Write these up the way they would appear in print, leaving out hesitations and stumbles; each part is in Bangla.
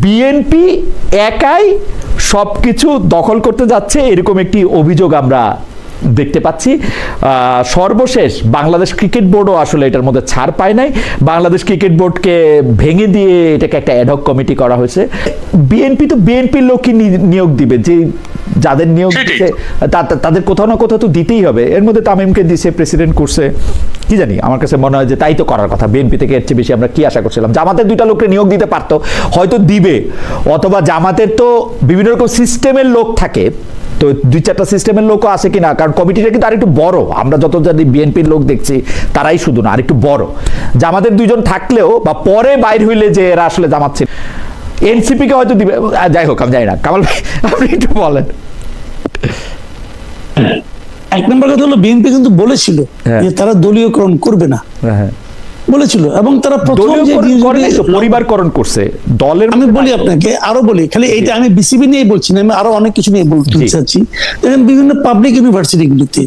বিএনপি একাই সবকিছু দখল করতে যাচ্ছে, এরকম একটি অভিযোগ আমরা দেখতে পাচ্ছি। সর্বশেষ বাংলাদেশ ক্রিকেট বোর্ডও আসলে এটার মধ্যে ছাড় পায় নাই। বাংলাদেশ ক্রিকেট বোর্ডকে ভেঙে দিয়ে এটাকে একটা অ্যাডহক কমিটি করা হয়েছে। বিএনপি তো বিএনপির লোকই নিয়োগ দিবে, যে যাদের নিয়োগ দিচ্ছে তাদের কোথাও না কোথাও তো দিতেই হবে। এর মধ্যে তামিমকে দিছে, প্রেসিডেন্ট করছে, কি জানি, আমার কাছে মনে হয় যে তাই তো করার কথা। বিএনপি থেকে এর চেয়ে বেশি আমরা কি আশা করছিলাম? জামাতের দুইটা লোককে নিয়োগ দিতে পারতো, হয়তো দিবে, অথবা জামাতের তো বিভিন্ন রকম সিস্টেমের লোক থাকে, তো 2-4টা সিস্টেমের লোকও আছে কিনা, কারণ কমিটিটা কিন্তু আর একটু বড়। আমরা যত জানি বিএনপির লোক দেখছি তারাই শুধু না, আর একটু বড়। জামাতের 2জন থাকলেও বা পরে বাইর হইলে যে এরা আসলে জামাত ছিল, এনসিপি কে হয়তো দিবে, যাই হোক আমি জানি না। কামাল ভাই আপনি একটু বলেন। এক নম্বর কথা হলো, বিএনপি কিন্তু বলেছিল যে তারা দলীয়করণ করবে না, বলেছিল, এবং তারা প্রথম যে পরিবারকরণ করছে দলের। আমি বলি আপনাকে, আরো বলি, খালি এইটা আমি বিসিবি নিয়ে বলছি না, আমি আরো অনেক কিছু নিয়ে বলতে চাচ্ছি। দেখেন বিভিন্ন পাবলিক ইউনিভার্সিটিগুলিতে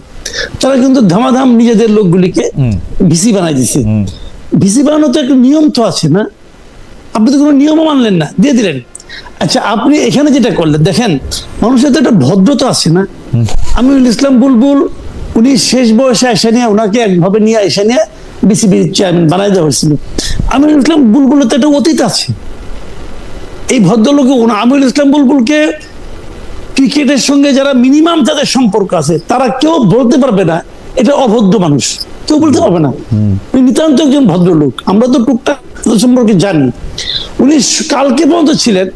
তারা কিন্তু ধামাধাম নিজেদের লোকগুলিকে ভিসি বানাই দিছে। ভিসি বানানো তো একটা নিয়ম তো আছে না? আপনি তো কোনো নিয়মও মানলেন না, দিয়ে দিলেন। আচ্ছা, আপনি এখানে যেটা করলেন, দেখেন মানুষের তো একটা ভদ্রতা আছে না? আমিনুল ইসলাম বুলবুল, উনি শেষ বয়সে এসে নিয়ে, ওনাকে একভাবে নিয়ে এসে নিয়ে বিসিবির চেয়ারম্যান বানাই দেওয়া হয়েছিল। আমিনুল ইসলাম বুলবুলের তো একটা অতীত আছে। এই ভদ্রলোক আমিনুল ইসলাম বুলবুলকে ক্রিকেটের সঙ্গে যারা মিনিমাম যাদের সম্পর্ক আছে তারা কেউ বলতে পারবে না এটা অভদ্র মানুষ, কেউ বলতে পারবে না। নিতান্ত একজন ভদ্রলোক, আমরা তো টুকটাক সম্পর্কে জানি। উনি কালকে পর্যন্ত ছিলেন,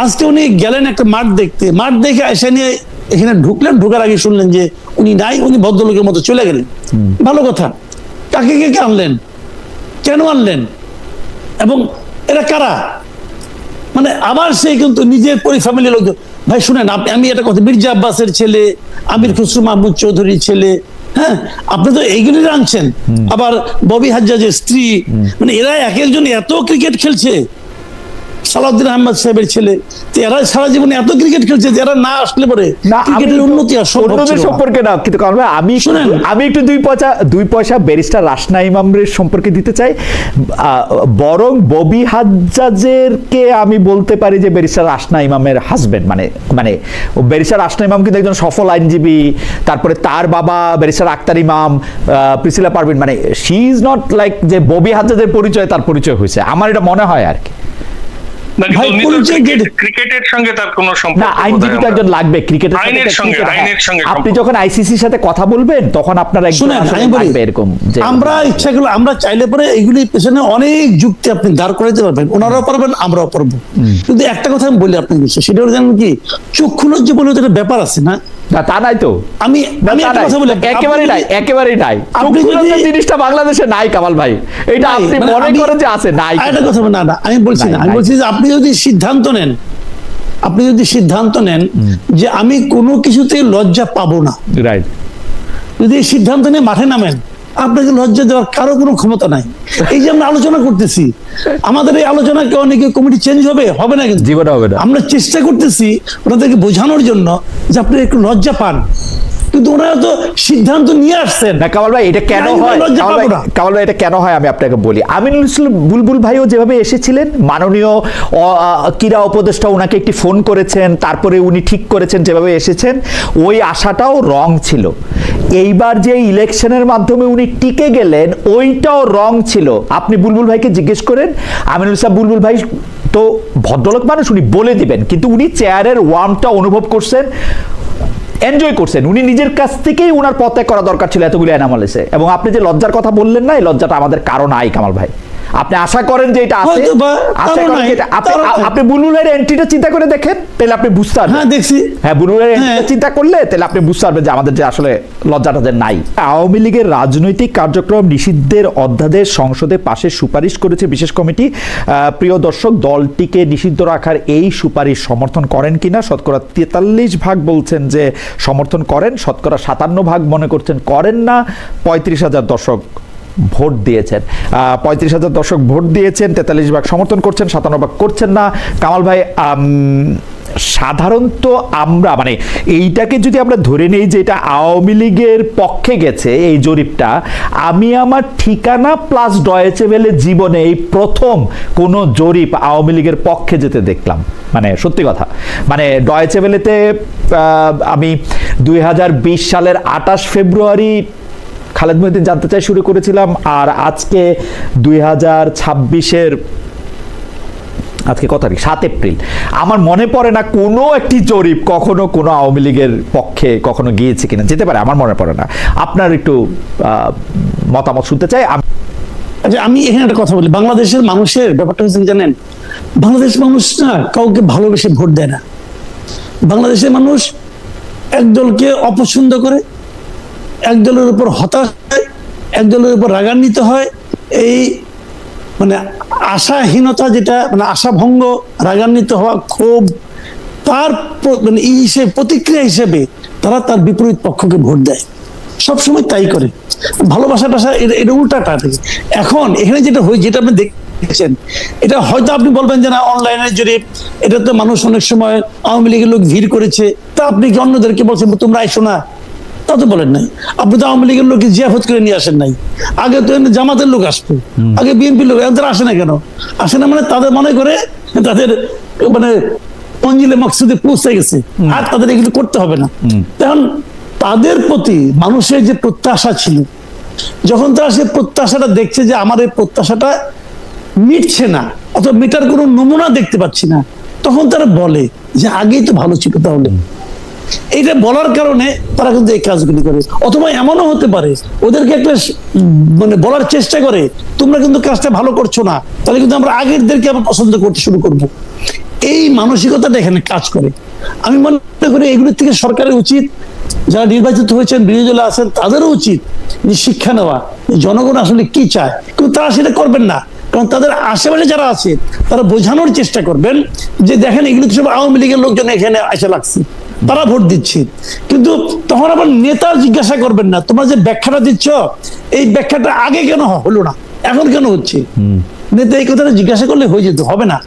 আজকে উনি গেলেন একটা মাঠ দেখতে, মাঠ দেখে এসে নিয়ে এখানে ঢুকলেন, ঢোকার আগে শুনলেন যে উনি নাই, উনি ভদ্রলোকের মতো চলে গেলেন। ভালো কথা। কাকে কে আনলেন, কেন আনলেন, এবং এরা কারা? মানে আবার সেই কিন্তু নিজের ফ্যামিলির লোকজন। ভাই শুনেন, আমি একটা কথা, মির্জা আব্বাসের ছেলে, আমির খুসরু মাহমুদ চৌধুরীর ছেলে, হ্যাঁ, আপনি তো এইগুলি আনছেন। আবার ববি হাজ্জাজের স্ত্রী, মানে এরা এক একজন এত ক্রিকেট খেলছে। সালাউদ্দিন আহমেদ সাহেবের ছেলে, এরা সারা জীবনে এত ক্রিকেট খেলছে যে এরা না আসলে পরে ক্রিকেটের উন্নতি আর সম্পর্কে না। কিন্তু কারণ আমি একটু দুই পয়সা ব্যারিস্টার রাসনা ইমামের সম্পর্কে দিতে চাই। বরং ববি হাজ্জাজেরকে আমি বলতে পারি যে ব্যারিস্টার রাসনা ইমামের হাজবেন্ড, মানে ব্যারিস্টার রাসনা ইমাম কিন্তু একজন সফল আইনজীবী। তারপরে তার বাবা ব্যারিস্টার আক্তার ইমাম, প্রিসিলা পারভিন, মানে শি ইজ নট লাইক যে ববি হাজ্জাজের পরিচয় তার পরিচয় হয়েছে, আমার এটা মনে হয় আর কি। ক্রিকেটের সঙ্গে তার কোনো সম্পর্ক না, আইনজীবী তো একজন লাগবে ক্রিকেটের সঙ্গে। আপনি যখন আইসিসির সাথে কথা বলবেন তখন আপনার একজন লাগবে এরকম। আমরা ইচ্ছা করলে, আমরা চাইলে পরে এইগুলি পেছনে অনেক যুক্তি আপনি দাঁড় করাইতে পারবেন, ওনারাও পারবেন, আমরাও পারবো। কিন্তু একটা কথা আমি বলি আপনাকে, সেটা হলো জানেন কি, চক্ষু লজ্জা বলে একটা ব্যাপার আছে না? না তা নাই তো, আমি একটা কথা বলি, একেবারেই নাই। জিনিসটা বাংলাদেশে নাই কামাল ভাই, এটা আপনি মনে করেন যে আছে, নাই। একটা কথা না, আমি বলছি না, আমি বলছি যে আপনি যদি সিদ্ধান্ত নেন যে আমি কোনো কিছুতে লজ্জা পাবো না, রাইট, যদি এই সিদ্ধান্ত নিয়ে মাঠে নামেন, আপনাকে লজ্জা দেওয়ার কারো কোনো ক্ষমতা নাই। এই যে আমরা আলোচনা করতেছি, আমাদের এই আলোচনা কি অনেকে কমিটি চেঞ্জ হবে না? কিন্তু জীবনে হবে না। আমরা চেষ্টা করতেছি ওনাদেরকে বোঝানোর জন্য যে আপনি একটু লজ্জা পান, কিন্তু ওনারা তো সিদ্ধান্ত নিয়ে আসছেন না। কামাল ভাই এটা কেন হয়, কামাল ভাই এটা কেন হয় আমি আপনাকে বলি। আমিনুল ইসলাম বুলবুল ভাইও যেভাবে এসেছিলেন, মাননীয় ক্রীড়া উপদেষ্টা ওনাকে একটি ফোন করেছেন, তারপরে উনি ঠিক করেছেন যেভাবে এসেছেন, ওই আশাটাও রং ছিল। এইবার যে ইলেকশনের মাধ্যমে উনি টিকে গেলেন, ওইটাও রং ছিল। আপনি বুলবুল ভাইকে জিজ্ঞেস করেন, আমিনুল ইসলাম বুলবুল ভাই তো ভদ্রলোক মানুষ, উনি বলে দিবেন, কিন্তু উনি চেয়ারের ওয়ার্মটা অনুভব করছেন, এনজয় করছেন। উনি নিজের কাছ থেকেই ওনার পত্যাগ করা দরকার ছিল এতগুলো অ্যানামালিসে। এবং আপনি যে লজ্জার কথা বললেন না, এই লজ্জাটা আমাদের কারণ নাই কামাল ভাই। আপনি আশা করেন যে এটা আছে, আপনি বুলবুলের এন্ট্রিটা চিন্তা করে দেখেন, তাহলে আপনি বুঝতে পারবেন। হ্যাঁ দেখছি, হ্যাঁ বুলবুলের এন্ট্রিটা চিন্তা করলে তাহলে আপনি বুঝতে পারবেন যে আমাদের যে আসলে লজ্জাটা যে নাই। আওয়ামী লীগের রাজনৈতিক কার্যক্রম নিষিদ্ধের অধ্যাদেশ সংসদে পাশের সুপারিশ করেছে বিশেষ কমিটি। প্রিয় দর্শক, দলটিকে নিষিদ্ধ রাখার এই সুপারিশ সমর্থন করেন কিনা? শতকরা 43% বলছেন যে সমর্থন করেন, শতকরা 57% মনে করছেন করেন না। 35,000 দর্শক ভোট দিয়েছেন, 35,000 দর্শক ভোট দিয়েছেন, 43% সমর্থন করছেন, 57% করছেন না। কামাল ভাই, সাধারণত আমরা মানে এইটাকে যদি আমরা ধরে নেই যে এটা আওয়ামী লীগের পক্ষে গেছে এই জরিপটা, আমি আমার ঠিকানা প্লাস ডয়েচে ভেলে জীবনে এই প্রথম কোন জরিপ আওয়ামী লীগের পক্ষে যেতে দেখলাম। মানে সত্যি কথা, মানে ডয়েচে ভেলেতে আমি 2020 সালের 28 ফেব্রুয়ারি খালেদ মহিউদ্দিন জানতে চাই শুরু করেছিলাম, আর আজকে 2026-এর আজকে কত তারিখ, 7 এপ্রিল। আমার মনে পড়ে না কোনো একটি জরিপ কখনো কোনো আওয়ামী লীগের পক্ষে কখনো গিয়েছে কিনা, যেতে পারে, আমার মনে পড়ে না। আপনার একটু মতামত শুনতে চাই। আচ্ছা, আমি এখানে একটা কথা বলি। বাংলাদেশের মানুষের ব্যাপারটা হচ্ছে জানেন, বাংলাদেশের মানুষ না কাউকে ভালোবেসে ভোট দেয় না। বাংলাদেশের মানুষ এক দলকে অপছন্দ করে, এক দলের উপর হতাশ হয়, এক দলের উপর রাগান্বিত হয়। এই মানে আশাহীনতা, যেটা মানে আশাভঙ্গ, রাগান্বিত হওয়া, ক্ষোভ, তার মানে এই হিসেবে প্রতিক্রিয়া হিসেবে তারা তার বিপরীত পক্ষকে ভোট দেয়, সবসময় তাই করে। ভালোবাসা টাসা এটা উল্টাটা থাকে। এখন এখানে যেটা হয়, যেটা আপনি দেখছেন, এটা হয়তো আপনি বলবেন যে না অনলাইনের জরিপ, এটা তো মানুষ অনেক সময় আওয়ামী লীগের লোক ভিড় করেছে, তা আপনি কি অন্যদেরকে বলছেন তোমরা আইসো না? তা তো বলেন নাই। আপনি তো আওয়ামী লীগের লোককে জিয়াফত করে নিয়ে আসেন নাই। আগে তো জামাতের লোক আসতো, আগে বিএনপির লোক, এদের আসে না কেন? আসে না মানে তাদের মনে করে তাদের মানে মঞ্জিলে মকসুদে পৌঁছে গেছে, আর তাদের এগুলো করতে হবে না। তখন তাদের প্রতি মানুষের যে প্রত্যাশা ছিল, যখন তারা সে প্রত্যাশাটা দেখছে যে আমার এই প্রত্যাশাটা মিটছে না, অথবা মিটার কোনো নমুনা দেখতে পাচ্ছি না, তখন তারা বলে যে আগেই তো ভালো ছিল। তাহলে এইটা বলার কারণে তারা কিন্তু এই কাজগুলি করে। অথবা এমনও হতে পারে ওদেরকে একটা মানে বলার চেষ্টা করে, তোমরা কিন্তু কাজটা ভালো করছো না, তাহলে কিন্তু আমরা আগেরদেরকে আবার পছন্দ করতে শুরু করব। এই মানসিকতাটা এখানে কাজ করে। আমি মনে করি এগুলোর থেকে সরকারের উচিত, যারা নির্বাচিত হয়েছেন, বিরোধী দলে আছেন, তাদেরও উচিত যে শিক্ষা নেওয়া, জনগণ আসলে কি চায়। কিন্তু তারা সেটা করবেন না, কারণ তাদের আশেপাশে যারা আছে তারা বোঝানোর চেষ্টা করবেন যে দেখেন এগুলো সব আওয়ামী লীগের লোকজন এখানে এসে লাগছে, তারা ভোট দিচ্ছে। কিন্তু তখন আবার নেতা জিজ্ঞাসা করবেন না, তোমরা যে ব্যাখ্যাটা দিচ্ছ এই ব্যাখ্যাটা আগে কেন হলো না, এখন কেন হচ্ছে? নেতা এই কথাটা জিজ্ঞাসা করলে হয়ে যেত, হবে না।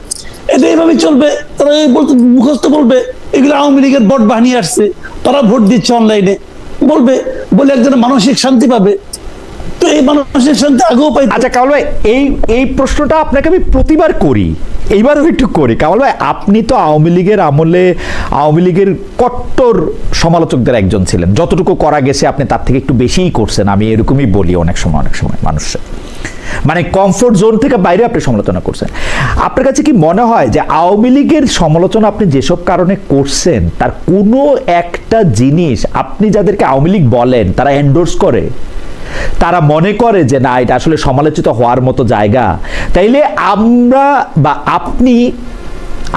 এটা এইভাবে চলবে। তারা এই বলতে মুখস্থ বলবে এগুলো আওয়ামী লীগের বট বাহিনী আসছে, তারা ভোট দিচ্ছে অনলাইনে, বলবে, বলে একজনের মানসিক শান্তি পাবে। তো এই মানসিক শান্তি আগেও পাই। আচ্ছা কামাল ভাই, এই প্রশ্নটা আপনাকে আমি প্রতিবার করি, এইবারও একটু করি। কামাল ভাই, আপনি তো আওয়ামী লীগের আমলে আওয়ামী লীগের কট্টর সমালোচকদের একজন ছিলেন, যতটুকু করা গেছে আপনি তার থেকে একটু বেশিই করছেন। আমি এরকমই বলি অনেক সময় মানুষের মানে কমফোর্ট জোন থেকে বাইরে আপনি সমালোচনা করছেন। আপনার কাছে কি মনে হয় যে আওয়ামী লীগের সমালোচনা আপনি যেসব কারণে করছেন তার কোনো একটা জিনিস আপনি যাদেরকে আওয়ামী লীগ বলেন তারা এন্ডোর্স করে, তারা মনে করে যে না এটা আসলে সমালোচিত হওয়ার মতো জায়গা, তাইলে আমরা বা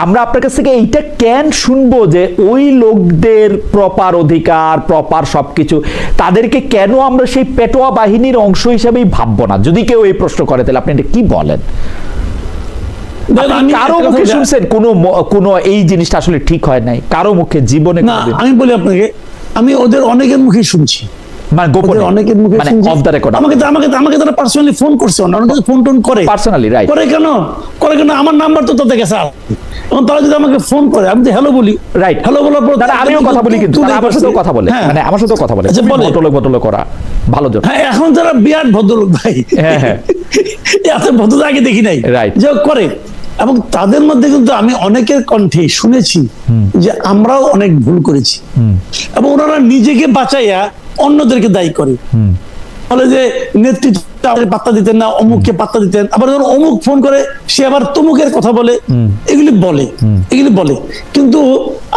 আমরা আপনার কাছ থেকে এইটা কেন শুনবো যে ওই লোকদের প্রপার অধিকার, প্রপার সবকিছু, তাদেরকে কেন আমরা সেই পেটোয়া বাহিনীর অংশ হিসেবেই ভাববো না? যদি কেউ এই প্রশ্ন করে তাহলে আপনি এটা কি বলেন? কারো মুখে শুনছেন কোনো এই জিনিসটা আসলে ঠিক হয় নাই? কারো মুখে জীবনে? না, আমি বলি আপনাকে, আমি ওদের অনেকের মুখে শুনছি, মানে গোপনে, অনেকের মুখে মানে অফ দ্য রেকর্ড। আমাকে তারা পার্সোনালি ফোন করছে, অনেকে ফোন টোন করে পার্সোনালি, রাইট? করে কেন? আমার নাম্বার তো তাদের কাছে আছে। এবং তারা যদি আমাকে ফোন করে, আমি হ্যালো বলি, রাইট, হ্যালো বলার পর আমিও কথা বলি, কিন্তু আমার সাথেও কথা বলে, মানে আমার সাথেও কথা বলে, ভদ্রলোক করা ভালো জন্য। হ্যাঁ, এখন যারা বিরাট ভদ্রলোক ভাই, হ্যাঁ, এত ভদ্রতা আগে দেখি নাই, রাইট, যে করে। এবং তাদের মধ্যে কিন্তু আমি অনেকের কণ্ঠে শুনেছি যে আমরাও অনেক ভুল করেছি, এবং ওনারা নিজেকে বাঁচাইয়া অন্যদেরকে দায়ী করে, বলে যে নেতৃত্ব পাত্তা দিতেন না, অমুককে পাত্তা দিতেন, আবার যখন অমুক ফোন করে সে আবার তমুকের কথা বলে, এগুলি বলে। কিন্তু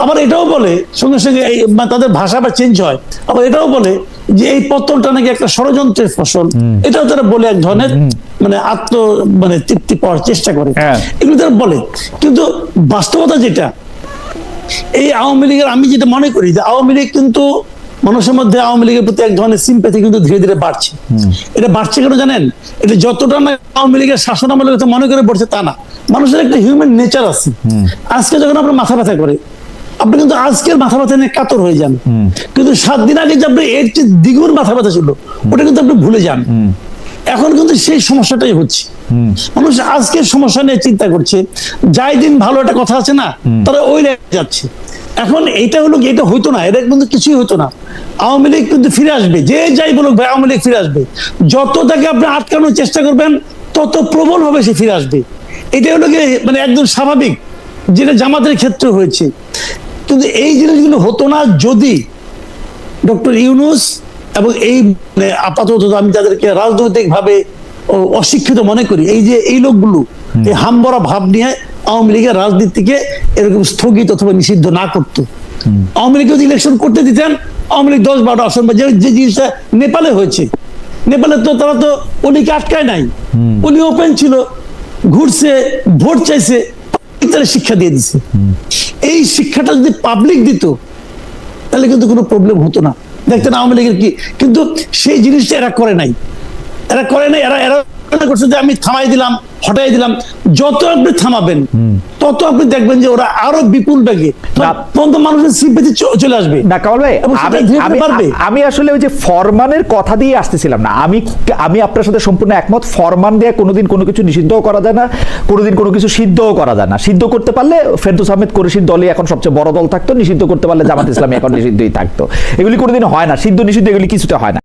আবার এটাও বলে সঙ্গে সঙ্গে তাদের ভাষা বা চেঞ্জ হয়, আবার এটাও বলে যে এই পতনটা নাকি একটা ষড়যন্ত্রের ফসল, এটাও তারা বলে এক ধরনের মানে মানে তৃপ্তি পাওয়ার চেষ্টা করে, এগুলো তারা বলে। কিন্তু বাস্তবতা যেটা, এই আওয়ামী লীগের, আমি যেটা মনে করি যে আওয়ামী লীগ কিন্তু মানুষের মধ্যে আওয়ামী লীগের প্রতি এক ধরনের সিম্প্যাথি কিন্তু ধীরে ধীরে বাড়ছে। এটা বাড়ছে কেন জানেন? এটা যতটা না আওয়ামী লীগের শাসন আমলের কথা মনে করে পড়ছে তা না, মানুষের একটা হিউম্যান নেচার আছে। আজকে যখন আপনার মাথা ব্যথা করে, আপনি কিন্তু আজকের মাথা ব্যথা নিয়ে কাতর হয়ে যান, কিন্তু 7 দিন আগে যে আপনি এর চেয়ে দ্বিগুণ মাথা ব্যথা ছিল ওটা কিন্তু আপনি ভুলে যান। এখন কিন্তু সেই সমস্যাটাই হচ্ছে। মানুষ আজকের সমস্যা নিয়ে চিন্তা করছে, যাই দিন ভালো একটা কথা আছে না, তারা ওই লাইনে যাচ্ছে। এখন এইটা হলো কি, এটা হইতো না, এটা কিন্তু কিছুই হতো না। আওয়ামী লীগ কিন্তু ফিরে আসবে, যে যাই বলুক ভাই, আওয়ামী লীগ ফিরে আসবে। যত তাকে আপনি আটকানোর চেষ্টা করবেন তত প্রবল ভাবে সে ফিরে আসবে। এটা হলো কি মানে একদম স্বাভাবিক, যেটা জামাতের ক্ষেত্রে হয়েছে। কিন্তু এই জিনিসগুলো হতো না যদি ডক্টর ইউনূস এবং এই মানে আপাতত আমি তাদেরকে রাজনৈতিক ভাবে অশিক্ষিত মনে করি, এই যে এই লোকগুলো এই হামবরা ভাব নিয়ে আওয়ামী লীগের রাজনীতিকে এরকম স্থগিত অথবা নিষিদ্ধ না করতো। আওয়ামী লীগ যদি ইলেকশন করতে দিতেন, আওয়ামী লীগ 10-12 আসন বা যে জিনিসটা নেপালে হয়েছে, নেপালে তো তারা তো অলিকে আটকায় নাই, অলি ওপেন ছিল, ঘুরছে, ভোট চাইছে, তারা শিক্ষা দিয়ে দিছে। এই শিক্ষাটা যদি পাবলিক দিত তাহলে কিন্তু কোনো প্রবলেম হতো না, দেখতেন আওয়ামী লীগের কি। কিন্তু সেই জিনিসটা এরা করে নাই, এরা করছে যে আমি থামাই দিলাম, হটাই দিলাম। যত আপনি থামাবেন তত আপনি দেখবেন যে ওরা আরো বিপুল বেগে মানুষের সিম্পেথি চলে আসবে। না কামাল ভাই, আমি আসলে ওই যে ফরমানের কথা দিয়ে আসতেছিলাম না, আমি আপনার সাথে সম্পূর্ণ একমত। ফরমান দিয়ে কোনোদিন কোনো কিছু নিষিদ্ধও করা যায় না, কোনোদিন কোনো কিছু সিদ্ধও করা যায় না। সিদ্ধ করতে পারলে ফেরদৌস আহমেদ কুরেশির দলই এখন সবচেয়ে বড় দল থাকতো, নিষিদ্ধ করতে পারলে জামাত ইসলামী এখন নিষিদ্ধই থাকতো। এগুলি কোনোদিন হয় না, সিদ্ধ নিষিদ্ধ এগুলি কিছুতে হয় না।